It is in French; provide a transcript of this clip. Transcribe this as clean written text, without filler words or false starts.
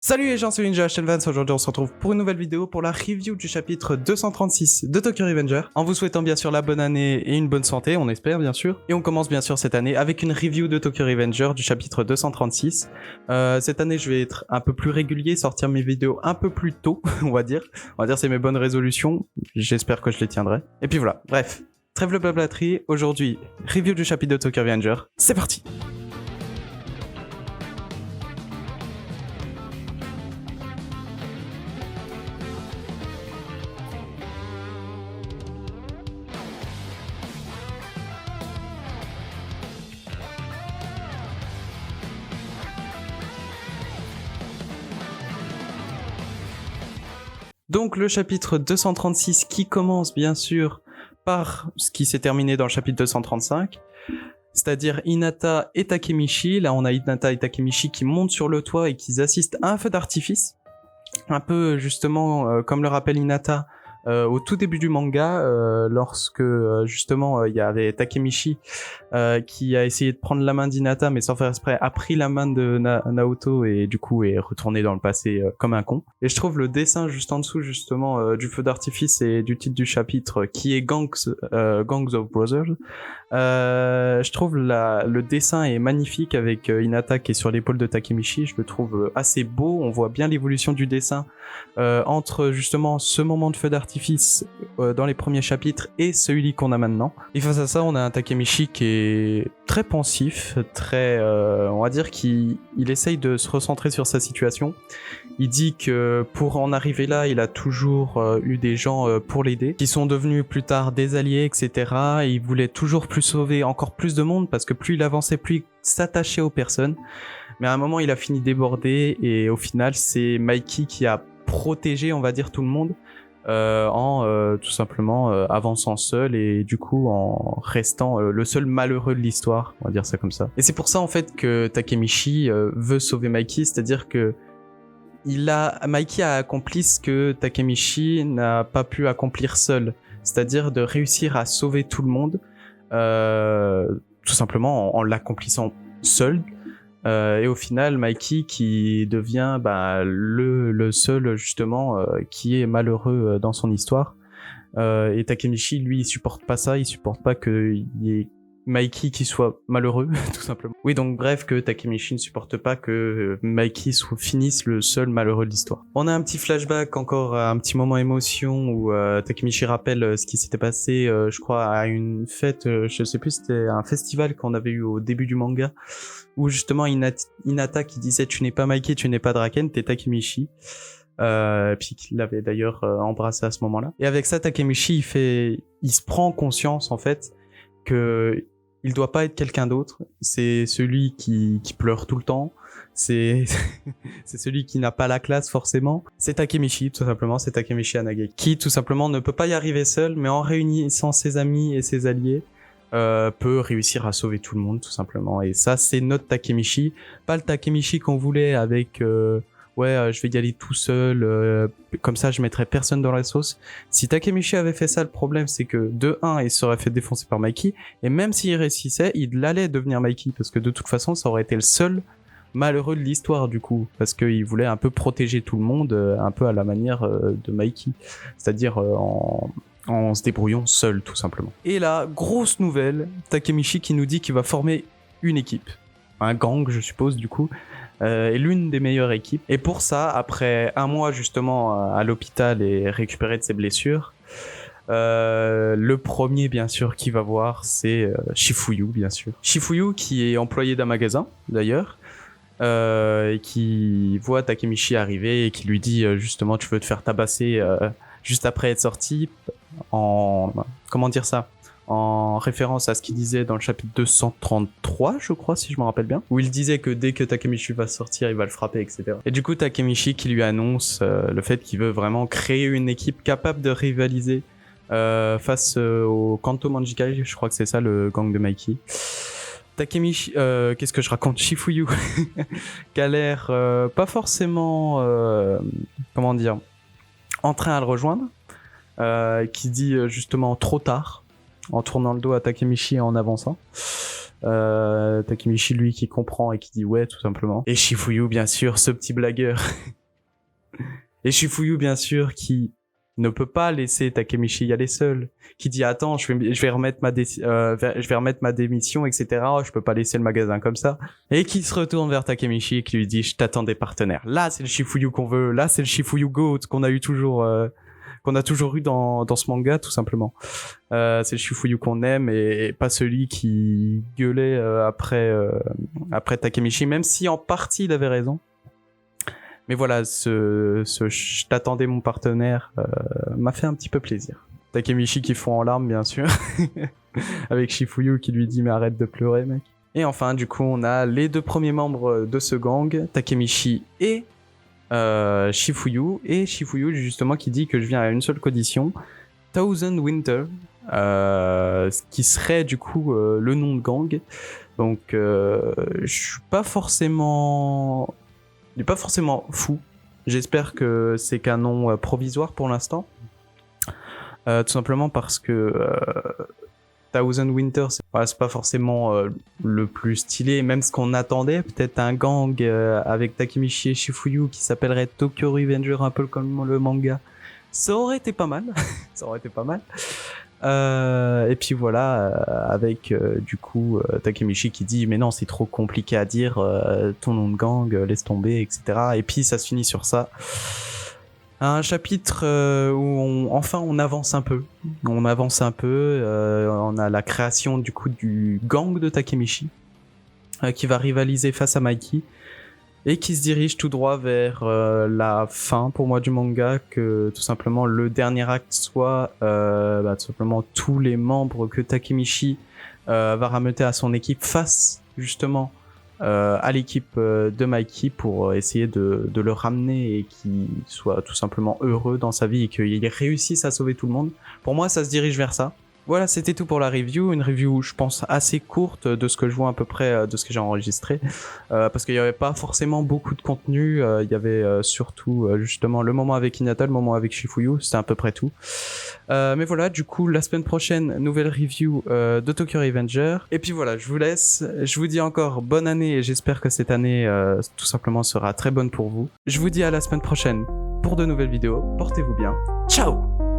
Salut les gens, c'est Ninja Vance. Aujourd'hui on se retrouve pour une nouvelle vidéo pour la review du chapitre 236 de Tokyo Revenger. En vous souhaitant bien sûr la bonne année et une bonne santé, on espère bien sûr. Et on commence bien sûr cette année avec une review de Tokyo Revenger du chapitre 236. Cette année je vais être un peu plus régulier, sortir mes vidéos un peu plus tôt, on va dire. C'est mes bonnes résolutions, j'espère que je les tiendrai. Et puis voilà, bref. Trêve le blablaterie, aujourd'hui review du chapitre de Tokyo Revenger, c'est parti. Donc le chapitre 236 qui commence bien sûr par ce qui s'est terminé dans le chapitre 235, c'est-à-dire Hinata et Takemichi. Là on a Hinata et Takemichi qui montent sur le toit et qui assistent à un feu d'artifice. Un peu justement comme le rappelle Hinata au tout début du manga, lorsque justement il y avait Takemichi qui a essayé de prendre la main d'Hinata mais sans faire exprès a pris la main de Naoto et du coup est retourné dans le passé comme un con. Et je trouve le dessin juste en dessous justement du feu d'artifice et du titre du chapitre qui est Gangs of Brothers. Je trouve le dessin est magnifique avec Hinata qui est sur l'épaule de Takemichi. Je le trouve assez beau. On voit bien l'évolution du dessin entre justement ce moment de feu d'artifice dans les premiers chapitres et celui qu'on a maintenant. Et face à ça, on a un Takemichi qui est très pensif, très, on va dire qu'il essaye de se recentrer sur sa situation. Il dit que pour en arriver là, il a toujours eu des gens pour l'aider, qui sont devenus plus tard des alliés, etc. Et il voulait toujours plus sauver encore plus de monde, parce que plus il avançait, plus il s'attachait aux personnes. Mais à un moment, il a fini débordé, et au final, c'est Mikey qui a protégé, on va dire, tout le monde, en tout simplement avançant seul, et du coup en restant le seul malheureux de l'histoire, on va dire ça comme ça. Et c'est pour ça en fait que Takemichi veut sauver Mikey, c'est-à-dire que Mikey a accompli ce que Takemichi n'a pas pu accomplir seul, c'est-à-dire de réussir à sauver tout le monde, tout simplement en l'accomplissant seul. Et au final, Mikey qui devient le seul justement qui est malheureux dans son histoire. Et Takemichi, lui, il supporte pas ça, il supporte pas qu'il y ait Mikey qui soit malheureux, tout simplement. Oui, donc bref, que Takemichi ne supporte pas que Mikey finisse le seul malheureux de l'histoire. On a un petit flashback, encore un petit moment émotion où Takemichi rappelle ce qui s'était passé, je crois, à une fête, je sais plus, c'était un festival qu'on avait eu au début du manga, où justement Hinata qui disait « Tu n'es pas Mikey, tu n'es pas Draken, t'es Takemichi ». Puis qu'il l'avait d'ailleurs embrassé à ce moment-là. Et avec ça, Takemichi, il se prend conscience en fait que il doit pas être quelqu'un d'autre. C'est celui qui pleure tout le temps. C'est celui qui n'a pas la classe forcément. C'est Takemichi, tout simplement. C'est Takemichi Anage qui tout simplement ne peut pas y arriver seul, mais en réunissant ses amis et ses alliés, peut réussir à sauver tout le monde, tout simplement. Et ça, c'est notre Takemichi, pas le Takemichi qu'on voulait avec je vais y aller tout seul, comme ça je mettrai personne dans la sauce. Si Takemichi avait fait ça, le problème c'est que de 1, il serait fait défoncer par Mikey, et même s'il réussissait, il allait devenir Mikey, parce que de toute façon ça aurait été le seul malheureux de l'histoire du coup, parce qu'il voulait un peu protéger tout le monde, un peu à la manière de Mikey, c'est-à-dire en se débrouillant seul tout simplement. Et là, grosse nouvelle, Takemichi qui nous dit qu'il va former une équipe, un gang je suppose du coup, est l'une des meilleures équipes. Et pour ça, après un mois justement à l'hôpital et récupéré de ses blessures, le premier bien sûr qu'il va voir, c'est Shifuyu bien sûr. Shifuyu qui est employé d'un magasin d'ailleurs, et qui voit Takemichi arriver et qui lui dit justement tu veux te faire tabasser juste après être sorti, en référence à ce qu'il disait dans le chapitre 233, je crois, si je me rappelle bien, où il disait que dès que Takemichi va sortir, il va le frapper, etc. Et du coup, Takemichi qui lui annonce le fait qu'il veut vraiment créer une équipe capable de rivaliser face au Kanto Manjikai, je crois que c'est ça le gang de Mikey. Takemichi, qu'est-ce que je raconte, Shifuyu, qui a l'air pas forcément, en train à le rejoindre, qui dit justement trop tard, en tournant le dos à Takemichi et en avançant. Takemichi, lui, qui comprend et qui dit ouais, tout simplement. Et Shifuyu, bien sûr, ce petit blagueur. Et Shifuyu, bien sûr, qui ne peut pas laisser Takemichi y aller seul, qui dit attends, je vais remettre ma démission, etc. Je peux pas laisser le magasin comme ça. Et qui se retourne vers Takemichi et qui lui dit je t'attends des partenaires. Là, c'est le Shifuyu qu'on veut. Là, c'est le Shifuyu Goat qu'on a toujours eu dans ce manga, tout simplement. C'est le Shifuyu qu'on aime et pas celui qui gueulait après Takemichi, même si en partie il avait raison. Mais voilà, je t'attendais mon partenaire m'a fait un petit peu plaisir. Takemichi qui fond en larmes, bien sûr, avec Shifuyu qui lui dit mais arrête de pleurer, mec. Et enfin, du coup, on a les 2 premiers membres de ce gang, Takemichi et Shifuyu. Et Shifuyu, justement, qui dit que je viens à une seule condition, Thousand Winter, qui serait du coup le nom de gang. Donc, je suis pas forcément... Il est pas forcément fou. J'espère que c'est qu'un nom provisoire pour l'instant. Tout simplement parce que Thousand Winter, c'est pas forcément le plus stylé. Même ce qu'on attendait, peut-être un gang avec Takemichi et Shifuyu qui s'appellerait Tokyo Revenger, un peu comme le manga. Ça aurait été pas mal. Ça aurait été pas mal. Et puis voilà, avec du coup Takemichi qui dit mais non, c'est trop compliqué à dire, ton nom de gang, laisse tomber, etc. Et puis ça se finit sur ça. Un chapitre où on avance un peu. On avance un peu. On a la création du coup du gang de Takemichi qui va rivaliser face à Mikey. Et qui se dirige tout droit vers la fin pour moi du manga, que tout simplement le dernier acte soit tout simplement tous les membres que Takemichi va rameuter à son équipe face justement à l'équipe de Mikey pour essayer de le ramener et qu'il soit tout simplement heureux dans sa vie et qu'il réussisse à sauver tout le monde. Pour moi, ça se dirige vers ça. Voilà, c'était tout pour la review. Une review, je pense, assez courte de ce que je vois à peu près de ce que j'ai enregistré. Parce qu'il n'y avait pas forcément beaucoup de contenu. Il y avait surtout, justement, le moment avec Hinata, le moment avec Shifuyu. C'était à peu près tout. Mais voilà, du coup, la semaine prochaine, nouvelle review de Tokyo Revenger. Et puis voilà, je vous laisse. Je vous dis encore bonne année et j'espère que cette année, tout simplement, sera très bonne pour vous. Je vous dis à la semaine prochaine pour de nouvelles vidéos. Portez-vous bien. Ciao!